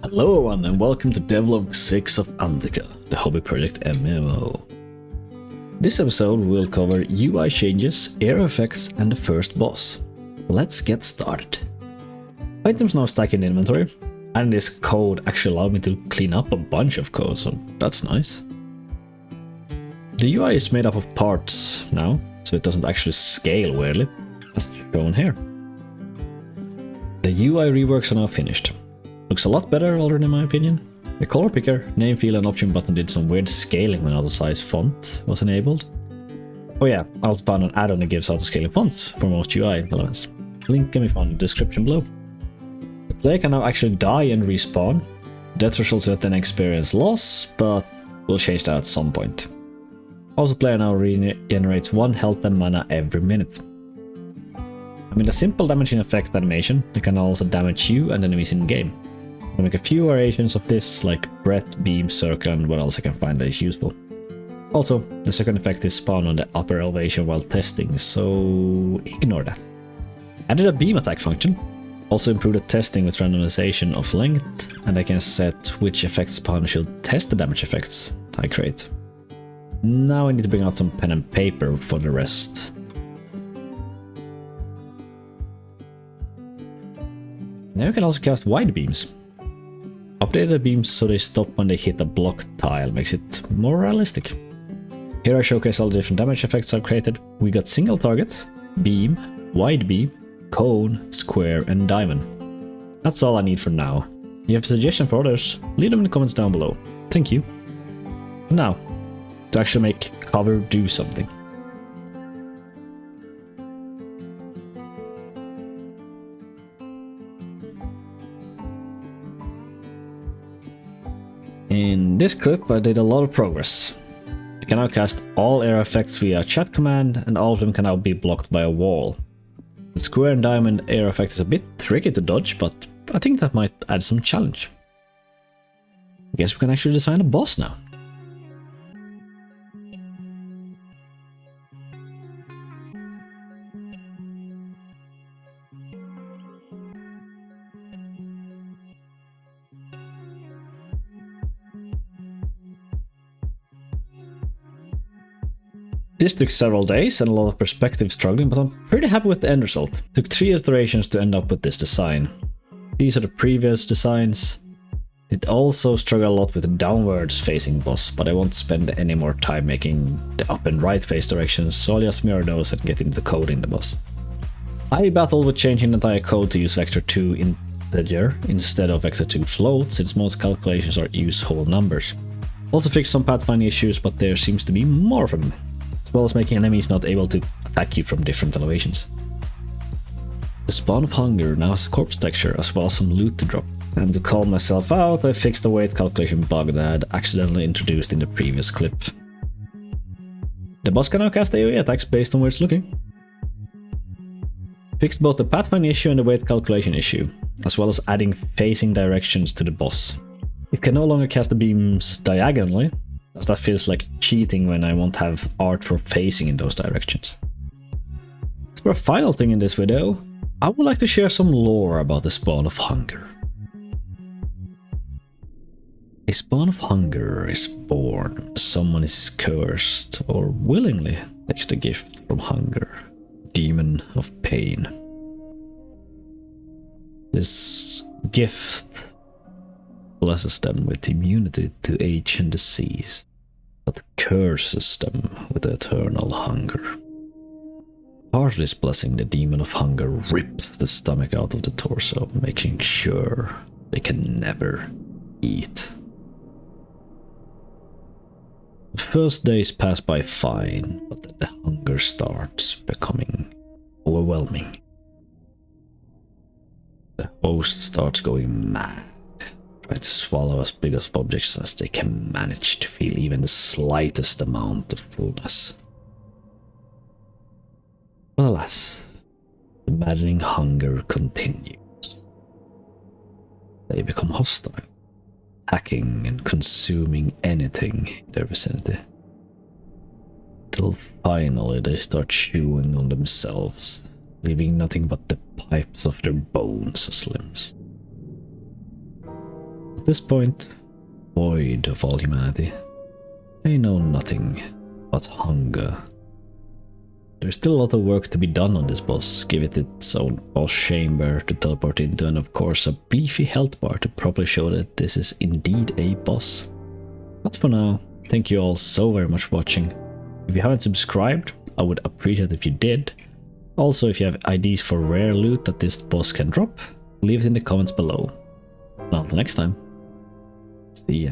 Hello everyone and welcome to Devlog 6 of Antica, the hobby project MMO. This episode will cover UI changes, air effects and the first boss. Let's get started. Items now stack in the inventory, and this code actually allowed me to clean up a bunch of code, so that's nice. The UI is made up of parts now, so it doesn't actually scale weirdly, as shown here. The UI reworks are now finished. Looks a lot better already in my opinion. The color picker, name field and option button did some weird scaling when auto size font was enabled. Oh yeah, I also found an add-on that gives auto scaling fonts for most UI elements. Link can be found in the description below. The player can now actually die and respawn. Death results in an experience loss, but we'll change that at some point. Also, player now regenerates 1 health and mana every minute. I mean, a simple damaging effect animation that can also damage you and enemies in game. I'll make a few variations of this, like breath, beam, circle, and what else I can find that is useful. Also, the second effect is spawned on the upper elevation while testing, so ignore that. Added a beam attack function. Also improved the testing with randomization of length, and I can set which effects spawn should test the damage effects I create. Now I need to bring out some pen and paper for the rest. Now you can also cast wide beams. Updated the beams so they stop when they hit a block tile, makes it more realistic. Here I showcase all the different damage effects I've created. We got single target, beam, wide beam, cone, square and diamond. That's all I need for now. If you have a suggestion for others, leave them in the comments down below. Thank you. Now, to actually make cover do something. In this clip I did a lot of progress. I can now cast all air effects via chat command, and all of them can now be blocked by a wall. The square and diamond air effect is a bit tricky to dodge, but I think that might add some challenge. I guess we can actually design a boss now. This took several days and a lot of perspective struggling, but I'm pretty happy with the end result. It took 3 iterations to end up with this design. These are the previous designs. It also struggled a lot with the downwards facing boss, but I won't spend any more time making the up and right face directions, so I'll just mirror those and get into coding the boss. I battled with changing the entire code to use vector 2 integer instead of vector 2 float, since most calculations are use whole numbers. Also fixed some pathfinding issues, but there seems to be more of them, as well as making enemies not able to attack you from different elevations. The spawn of hunger now has a corpse texture as well as some loot to drop. And to call myself out, I fixed the weight calculation bug that I had accidentally introduced in the previous clip. The boss can now cast AoE attacks based on where it's looking. Fixed both the pathfinding issue and the weight calculation issue, as well as adding facing directions to the boss. It can no longer cast the beams diagonally, as that feels like cheating when I won't have art for facing in those directions. As for a final thing in this video, I would like to share some lore about the spawn of hunger. A spawn of hunger is born when someone is cursed or willingly takes the gift from hunger, demon of pain. This gift blesses them with immunity to age and disease, but curses them with eternal hunger. Part of this blessing, the demon of hunger rips the stomach out of the torso, making sure they can never eat. The first days pass by fine, but then the hunger starts becoming overwhelming. The host starts going mad, trying to swallow as big of objects as they can manage to feel even the slightest amount of fullness. But alas, the maddening hunger continues. They become hostile, attacking and consuming anything in their vicinity. Till finally they start chewing on themselves, leaving nothing but the pipes of their bones as limbs. At this point, void of all humanity. They know nothing but hunger. There's still a lot of work to be done on this boss, give it its own boss chamber to teleport into, and of course a beefy health bar to properly show that this is indeed a boss. But for now, thank you all so very much for watching. If you haven't subscribed, I would appreciate it if you did. Also, if you have ideas for rare loot that this boss can drop, leave it in the comments below. And until next time, see ya.